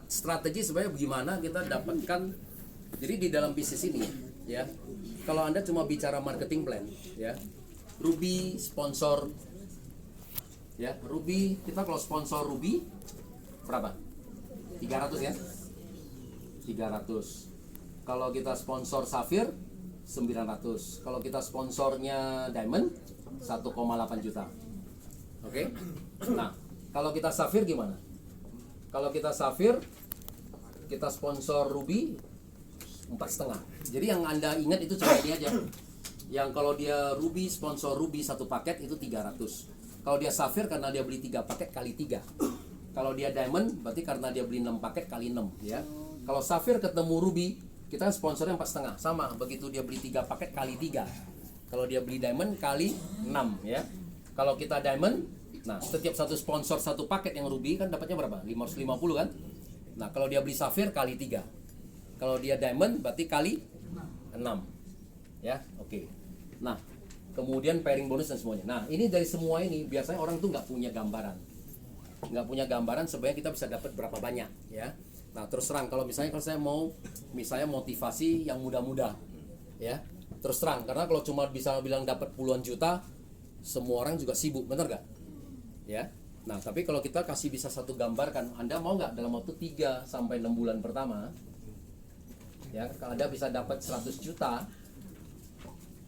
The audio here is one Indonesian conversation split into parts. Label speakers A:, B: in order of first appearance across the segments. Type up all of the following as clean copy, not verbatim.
A: Strategi sebenarnya bagaimana kita dapatkan. Jadi di dalam bisnis ini ya, kalau Anda cuma bicara marketing plan ya, Ruby sponsor ya, Ruby kita kalau sponsor Ruby berapa? 300 ya? 300. Kalau kita sponsor Safir 900. Kalau kita sponsornya Diamond 1,8 juta. Oke? Nah, kalau kita Safir gimana? Kalau kita Safir, kita sponsor Ruby 4,5. Jadi yang Anda ingat itu cuma ini aja. Yang kalau dia Ruby sponsor Ruby satu paket itu 300. Kalau dia Safir karena dia beli 3 paket kali 3. Kalau dia Diamond berarti karena dia beli 6 paket kali 6 ya. Kalau Safir ketemu Ruby, kita sponsornya 4,5. Sama, begitu dia beli 3 paket kali 3. Kalau dia beli Diamond kali 6 ya. Kalau kita Diamond, nah setiap satu sponsor satu paket yang Ruby kan dapatnya berapa? 550 kan? Nah, kalau dia beli Safir kali 3. Kalau dia Diamond berarti kali 6. Ya, oke. Nah, kemudian pairing bonus dan semuanya. Nah, ini dari semua ini biasanya orang tuh nggak punya gambaran. Nggak punya gambaran sebenarnya kita bisa dapat berapa banyak ya. Nah, terus terang kalau saya mau misalnya motivasi yang muda-muda ya. Terus terang karena kalau cuma bisa bilang dapat puluhan juta, semua orang juga sibuk, benar nggak? Ya. Nah, tapi kalau kita kasih bisa satu gambarkan, Anda mau nggak dalam waktu 3 sampai 6 bulan pertama ya, kalau Anda bisa dapat 100 juta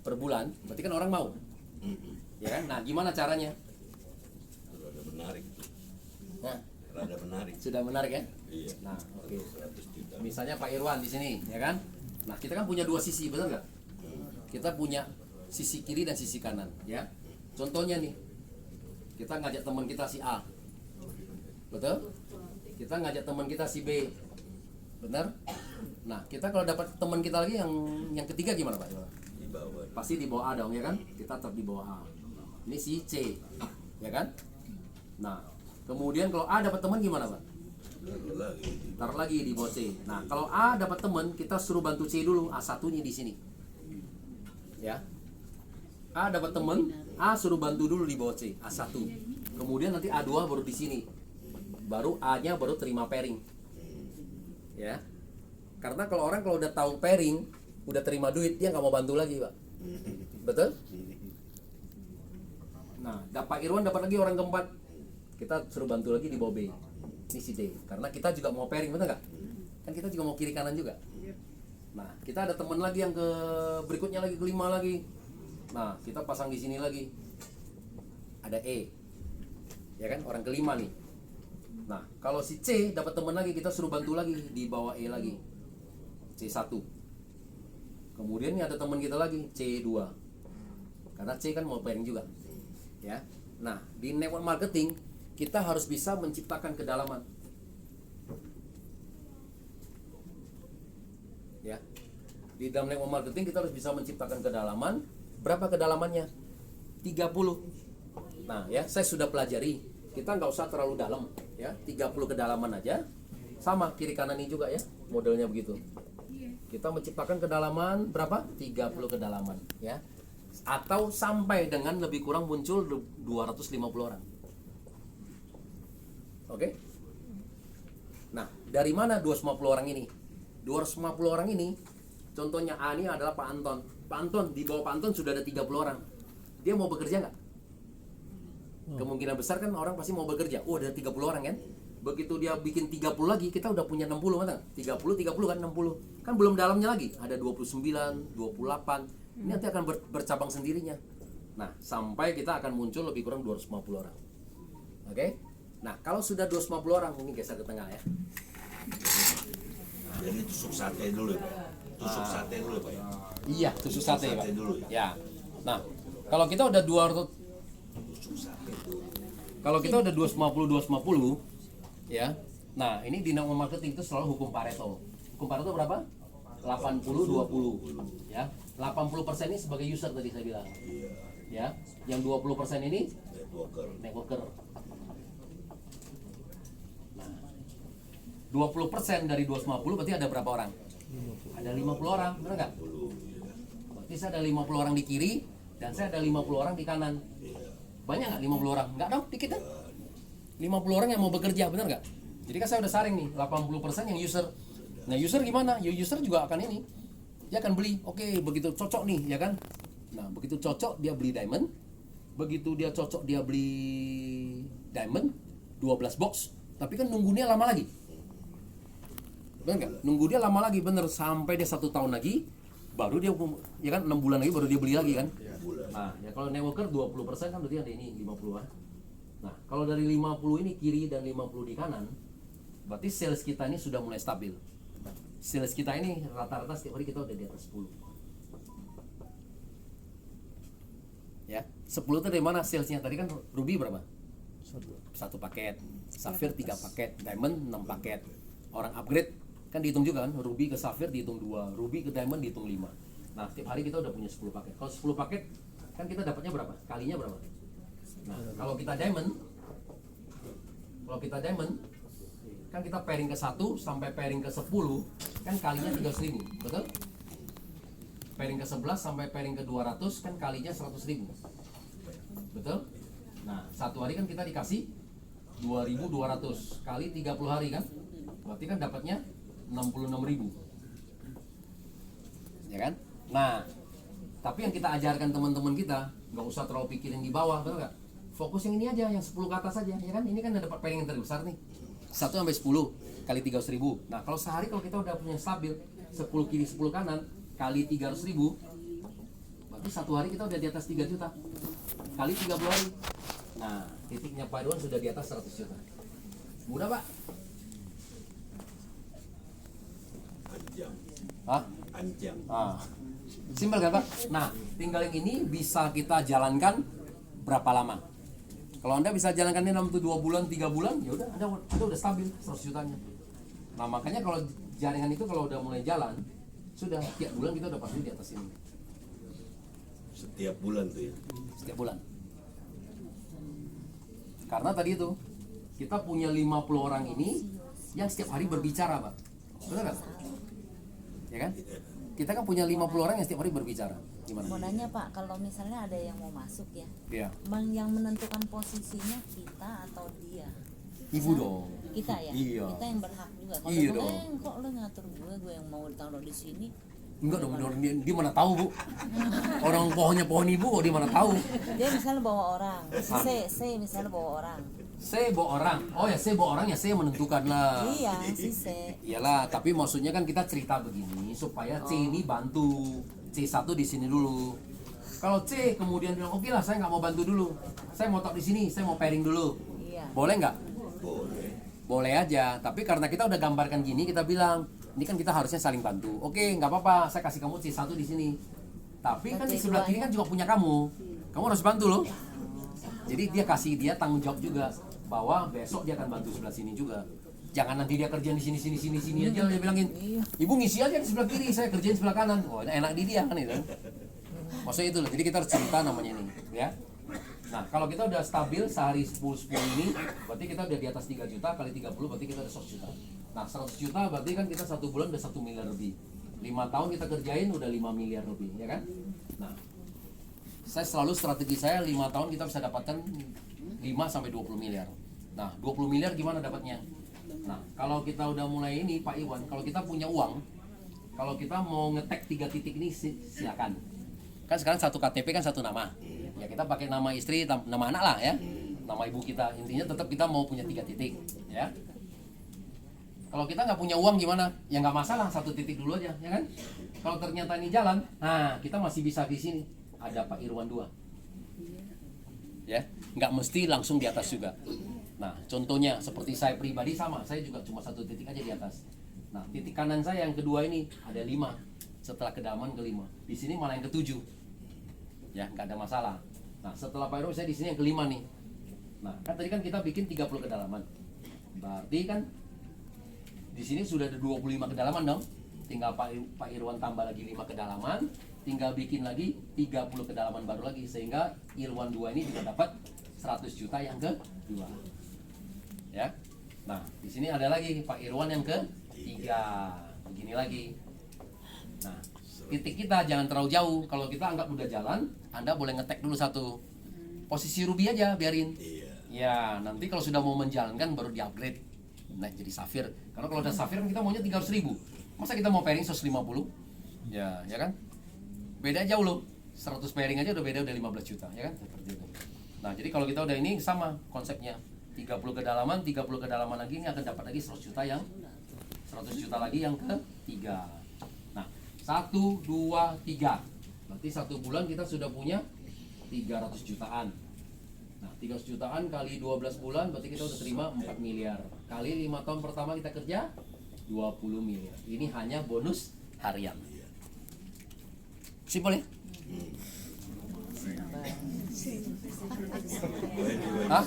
A: per bulan, berarti kan orang mau. Ya kan? Nah, gimana caranya?
B: Rada menarik.
A: Nah,
B: Rada menarik.
A: sudah menarik ya?
B: Iya.
A: Nah, oke.
B: 100 juta.
A: Misalnya Pak Irwan di sini, ya kan? Nah, kita kan punya 2 sisi, benar nggak? Kita punya sisi kiri dan sisi kanan, ya. Contohnya nih, kita ngajak teman kita si A, betul? Kita ngajak teman kita si B, benar? Nah, kita kalau dapat teman kita lagi yang ketiga gimana Pak Irwan?
B: Di bawah.
A: Pasti di bawah A dong, ya kan? Kita tetap di bawah A. Ini si C, ya kan? Nah, kemudian kalau A dapat teman gimana Pak? Taruh lagi di bawah C. Nah, kalau A dapat teman, kita suruh bantu C dulu. A1-nya di sini. Ya. A dapat teman, A suruh bantu dulu di bawah C, A1. Kemudian nanti A2 baru di sini. Baru A-nya baru terima pairing. Ya. Karena kalau orang kalau udah tahu pairing, udah terima duit, dia nggak mau bantu lagi, Pak. Betul? Nah, Pak Irwan dapat lagi orang keempat. Kita suruh bantu lagi di bawah B. Ini si D. Karena kita juga mau pairing, betul nggak? Kan kita juga mau kiri kanan juga. Nah, kita ada teman lagi yang ke berikutnya lagi, kelima lagi. Nah, kita pasang di sini lagi. Ada E. Ya kan, orang kelima nih. Nah, kalau si C dapat teman lagi, kita suruh bantu lagi di bawah E lagi. C1. Kemudian ini ada teman kita lagi, C2. Karena C kan mau pairing juga. Ya. Nah, di network marketing kita harus bisa menciptakan kedalaman. Ya. Di dalam network marketing kita harus bisa menciptakan kedalaman. Berapa kedalamannya? 30. Nah, ya, saya sudah pelajari. Kita nggak usah terlalu dalam, ya. 30 kedalaman aja. Sama kiri kanan ini juga ya, modelnya begitu. Kita menciptakan kedalaman berapa? 30 kedalaman, ya. Atau sampai dengan lebih kurang muncul 250 orang. Oke? Nah, dari mana 250 orang ini? 250 orang ini, contohnya A ini adalah Pak Anton. Pak Anton, di bawah Pak Anton sudah ada 30 orang. Dia mau bekerja nggak? Kemungkinan besar kan orang pasti mau bekerja. Oh, ada 30 orang kan? Begitu dia bikin 30 lagi, kita udah punya 60, kan? 30 kan 60. Kan belum dalamnya lagi. Ada 29, 28. Ini nanti akan bercabang sendirinya. Nah, sampai kita akan muncul lebih kurang 250 orang. Oke? Nah, kalau sudah 250 orang, ini geser ke tengah ya.
B: Jadi tusuk sate dulu ya, Pak. Tusuk sate dulu ya, Pak.
A: Iya, tusuk sate, Pak.
B: Dulu ya.
A: Ya. Nah, kalau kita udah 200,
B: Tusuk sate.
A: kalau kita udah 250 ya. Nah, ini di network marketing itu selalu hukum Pareto. Hukum Pareto berapa? 80-20 ya. 80% ini sebagai user tadi saya bilang. Ya. Yang 20% ini networker. Nah, 20% dari 250 berarti ada berapa orang? Ada 50 orang, benar nggak? Berarti saya ada 50 orang di kiri dan saya ada 50 orang di kanan. Banyak nggak 50 orang? Nggak dong, dikit kan? 50 orang yang mau bekerja, benar nggak? Jadi kan saya udah saring nih 80% yang user. Nah user gimana? Ya user juga akan ini, dia akan beli. Oke, begitu cocok nih ya kan. Nah begitu cocok dia beli diamond. Begitu dia cocok dia beli diamond 12 box. Tapi kan nunggunya lama lagi. Bener nggak? Nunggu dia lama lagi, bener, sampai dia 1 tahun lagi baru dia, ya kan, 6 bulan lagi baru dia beli lagi kan. Nah ya kalau networker 20% kan berarti ada ini 50-an. Nah kalau dari 50 ini kiri dan 50 di kanan, berarti sales kita ini sudah mulai stabil. Sales kita ini rata-rata setiap hari kita udah di atas 10. Ya 10 itu dari mana salesnya? Tadi kan ruby berapa? 1 paket, safir 3 paket, diamond 6 paket. Orang upgrade kan dihitung juga kan, ruby ke safir dihitung 2, ruby ke diamond dihitung 5. Nah setiap hari kita udah punya 10 paket. Kalau 10 paket kan kita dapatnya berapa? Kalinya berapa? Nah kalau kita diamond kan kita pairing ke 1 sampai pairing ke 10 kan kalinya 300.000, betul? Pairing ke 11 sampai pairing ke 200 kan kalinya 100.000, betul? Nah 1 hari kan kita dikasih 2.200 kali 30 hari kan, berarti kan dapatnya 66.000, ya kan? Nah tapi yang kita ajarkan teman-teman kita nggak usah terlalu pikirin di bawah, betul nggak? Fokus yang ini aja, yang 10 ke atas aja, ya kan? Ini kan ada dapat pairing yang terbesar nih, 1 sampai 10 kali 300.000. Nah kalau sehari kalau kita udah punya stabil 10 kiri 10 kanan kali 300.000, berarti 1 hari kita udah di atas 3 juta kali 30 hari. Nah titiknya Pak Irwan sudah di atas 100 juta. Mudah Pak?
B: Anjang.
A: Hah?
B: Anjang.
A: Simpel kan Pak? Nah tinggal yang ini bisa kita jalankan berapa lama? Kalau Anda bisa jalankan ini dalam 2 bulan, 3 bulan, ya udah Anda udah stabil 100 jutanya. Nah makanya kalau jaringan itu kalau udah mulai jalan, sudah tiap bulan kita udah pasti di atas ini.
B: Setiap bulan tuh ya.
A: Setiap bulan. Karena tadi itu kita punya 50 orang ini yang setiap hari berbicara, Pak. Benar kan? Ya kan? Kita kan punya 50 orang yang setiap hari berbicara. Gimana?
C: Mau nanya Pak, kalau misalnya ada yang mau masuk ya,
A: Iya.
C: yang menentukan posisinya kita atau dia?
A: Ibu dong.
C: Kita ya?
A: Iya.
C: Kita yang berhak juga. Kalau
A: Iya
C: dia
A: dong.
C: bilang, kok lo ngatur gue yang mau ditaruh di sini?
A: Enggak dong, dia mana tahu, Bu? Orang pohonnya pohon ibu kok dia mana tahu?
C: Dia misalnya bawa orang, C misalnya bawa orang.
A: Saya bawa orang. Oh ya, saya bawa orang ya saya menentukan lah.
C: Iya, si C.
A: Iyalah, tapi maksudnya kan kita cerita begini supaya C ini bantu. C1 di sini dulu. Kalau C kemudian bilang, "Oke lah, saya nggak mau bantu dulu. Saya mau top di sini, saya mau pairing dulu."
C: Iya.
A: Boleh nggak?
B: Boleh.
A: Boleh aja, tapi karena kita udah gambarkan gini, kita bilang, ini kan kita harusnya saling bantu. Oke, nggak apa-apa, saya kasih kamu C1 di sini. Tapi kan di sebelah kiri kan juga punya kamu. Kamu harus bantu loh. Jadi dia tanggung jawab juga bahwa besok dia akan bantu sebelah sini juga. Jangan nanti dia kerjaan di sini aja dia bilangin, "Ibu ngisi aja di sebelah kiri, saya kerjain sebelah kanan." Oh, enak di dia kan itu. Maksudnya itu loh. Jadi kita harus cerita namanya ini, ya. Nah, kalau kita udah stabil sehari 10 ini, berarti kita udah di atas 3 juta kali 30 berarti kita udah 100 juta. Nah, 100 juta berarti kan kita 1 bulan udah 1 miliar lebih. 5 tahun kita kerjain udah 5 miliar lebih, ya kan? Nah, saya selalu strategi saya 5 tahun kita bisa dapatkan 5 sampai 20 miliar. Nah, 20 miliar gimana dapatnya? Nah, kalau kita udah mulai ini Pak Iwan, kalau kita punya uang, kalau kita mau ngetek 3 titik ini silakan. Kan sekarang 1 KTP kan 1 nama. Ya kita pakai nama istri, nama anak lah ya. Nama ibu kita, intinya tetap kita mau punya 3 titik, ya. Kalau kita nggak punya uang gimana? Ya nggak masalah, 1 titik dulu aja, ya kan? Kalau ternyata ini jalan, nah kita masih bisa di sini. Ada Pak Irwan 2. Ya, nggak mesti langsung di atas juga. Nah, contohnya seperti saya pribadi sama, saya juga cuma 1 titik aja di atas. Nah, titik kanan saya yang kedua ini ada 5. Setelah kedalaman ke-5. Di sini malah yang ke-7. Ya, nggak ada masalah. Nah, setelah Pak Irwan saya di sini yang ke-5 nih. Nah, kan tadi kan kita bikin 30 kedalaman. Berarti kan di sini sudah ada 25 kedalaman dong. Tinggal Pak Irwan tambah lagi 5 kedalaman, tinggal bikin lagi 30 kedalaman baru lagi sehingga Irwan 2 ini juga dapat 100 juta yang kedua. Ya. Nah, di sini ada lagi Pak Irwan yang ke-3. Begini lagi. Nah, titik kita jangan terlalu jauh. Kalau kita anggap udah jalan, Anda boleh ngetek dulu 1. Posisi ruby aja biarin.
B: Iya.
A: Ya, nanti kalau sudah mau menjalankan baru di-upgrade. naik jadi safir. Karena kalau udah safir kan kita maunya 300.000. Masa kita mau pairing 150? Ya kan? Beda jauh loh. 100 pairing aja udah beda, udah 15 juta, ya kan? Seperti itu. Nah, jadi kalau kita udah ini sama konsepnya. 30 kedalaman lagi ini akan dapat lagi 100 juta lagi yang ketiga. Nah, 1, 2, 3. Berarti 1 bulan kita sudah punya 300 jutaan. Nah, 300 jutaan kali 12 bulan berarti kita udah terima 4 miliar. Kali 5 tahun pertama kita kerja 20 miliar. Ini hanya bonus harian. Simpel ya? Hah?